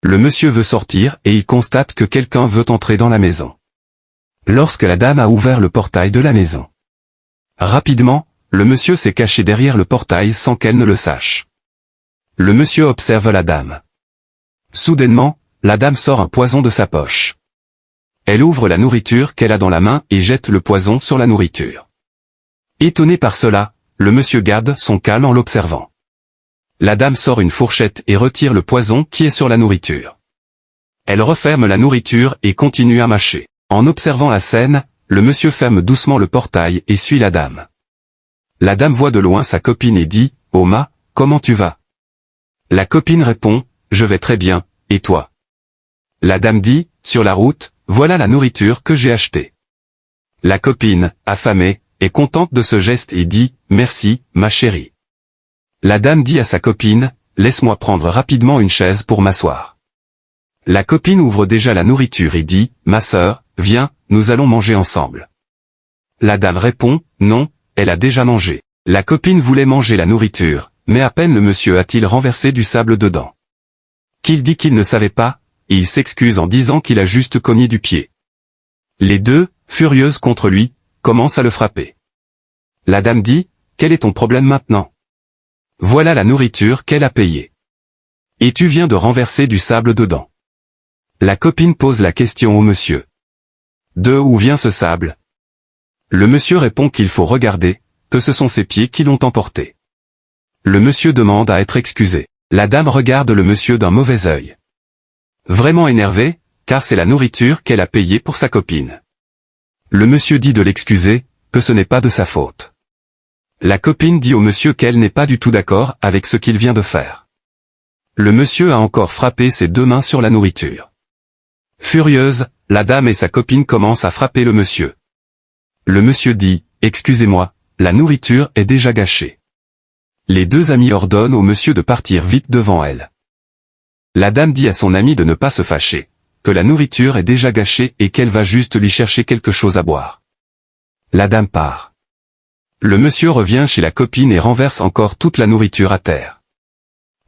Le monsieur veut sortir et il constate que quelqu'un veut entrer dans la maison. Lorsque la dame a ouvert le portail de la maison. Rapidement, le monsieur s'est caché derrière le portail sans qu'elle ne le sache. Le monsieur observe la dame. Soudainement, la dame sort un poison de sa poche. Elle ouvre la nourriture qu'elle a dans la main et jette le poison sur la nourriture. Étonné par cela, le monsieur garde son calme en l'observant. La dame sort une fourchette et retire le poison qui est sur la nourriture. Elle referme la nourriture et continue à mâcher. En observant la scène, le monsieur ferme doucement le portail et suit la dame. La dame voit de loin sa copine et dit « Oma, comment tu vas ?» La copine répond « Je vais très bien, et toi ?» La dame dit « Sur la route, voilà la nourriture que j'ai achetée. » La copine, affamée, est contente de ce geste et dit « Merci, ma chérie. » La dame dit à sa copine « Laisse-moi prendre rapidement une chaise pour m'asseoir. » La copine ouvre déjà la nourriture et dit « Ma sœur, viens, nous allons manger ensemble. » La dame répond « Non, elle a déjà mangé. » La copine voulait manger la nourriture, mais à peine le monsieur a-t-il renversé du sable dedans. Qu'il dit qu'il ne savait pas, et il s'excuse en disant qu'il a juste cogné du pied. Les deux, furieuses contre lui, commencent à le frapper. La dame dit « Quel est ton problème maintenant ? Voilà la nourriture qu'elle a payée. Et tu viens de renverser du sable dedans. » La copine pose la question au monsieur. « De où vient ce sable ?» Le monsieur répond qu'il faut regarder, que ce sont ses pieds qui l'ont emporté. Le monsieur demande à être excusé. La dame regarde le monsieur d'un mauvais œil. Vraiment énervée, car c'est la nourriture qu'elle a payée pour sa copine. Le monsieur dit de l'excuser, que ce n'est pas de sa faute. La copine dit au monsieur qu'elle n'est pas du tout d'accord avec ce qu'il vient de faire. Le monsieur a encore frappé ses deux mains sur la nourriture. Furieuse, la dame et sa copine commencent à frapper le monsieur. Le monsieur dit « Excusez-moi, la nourriture est déjà gâchée. » Les deux amis ordonnent au monsieur de partir vite devant elle. La dame dit à son ami de ne pas se fâcher, que la nourriture est déjà gâchée et qu'elle va juste lui chercher quelque chose à boire. La dame part. Le monsieur revient chez la copine et renverse encore toute la nourriture à terre.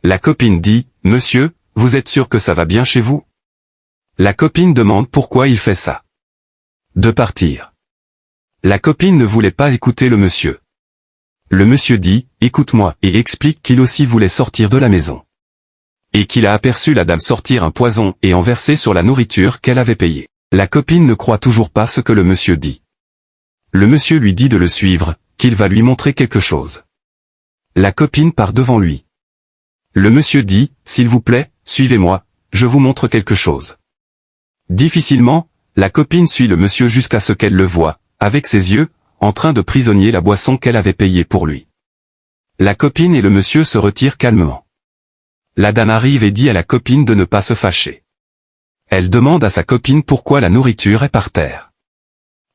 La copine dit « Monsieur, vous êtes sûr que ça va bien chez vous ?» La copine demande pourquoi il fait ça. De partir. La copine ne voulait pas écouter le monsieur. Le monsieur dit « Écoute-moi » et explique qu'il aussi voulait sortir de la maison. Et qu'il a aperçu la dame sortir un poison et en verser sur la nourriture qu'elle avait payée. La copine ne croit toujours pas ce que le monsieur dit. Le monsieur lui dit de le suivre, qu'il va lui montrer quelque chose. La copine part devant lui. Le monsieur dit « S'il vous plaît, suivez-moi, je vous montre quelque chose. » Difficilement, la copine suit le monsieur jusqu'à ce qu'elle le voie, avec ses yeux, en train de prisonnier la boisson qu'elle avait payée pour lui. La copine et le monsieur se retirent calmement. La dame arrive et dit à la copine de ne pas se fâcher. Elle demande à sa copine pourquoi la nourriture est par terre.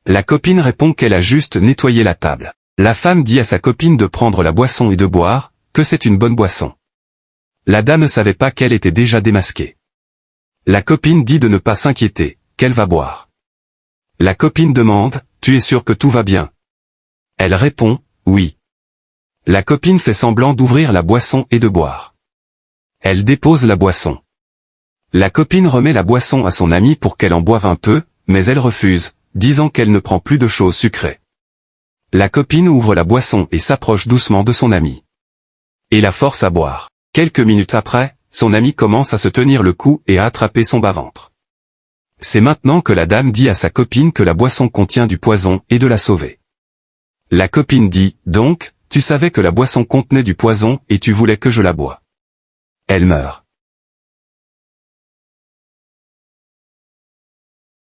La copine répond qu'elle a juste nettoyé la table. La femme dit à sa copine de prendre la boisson et de boire, que c'est une bonne boisson. La dame ne savait pas qu'elle était déjà démasquée. La copine dit de ne pas s'inquiéter, qu'elle va boire. La copine demande, « Tu es sûr que tout va bien ?» Elle répond, « Oui. » La copine fait semblant d'ouvrir la boisson et de boire. Elle dépose la boisson. La copine remet la boisson à son amie pour qu'elle en boive un peu, mais elle refuse, disant qu'elle ne prend plus de choses sucrées. La copine ouvre la boisson et s'approche doucement de son amie. Et la force à boire. Quelques minutes après, son amie commence à se tenir le cou et à attraper son bas-ventre. C'est maintenant que la dame dit à sa copine que la boisson contient du poison et de la sauver. La copine dit, « Donc, tu savais que la boisson contenait du poison et tu voulais que je la bois. » Elle meurt.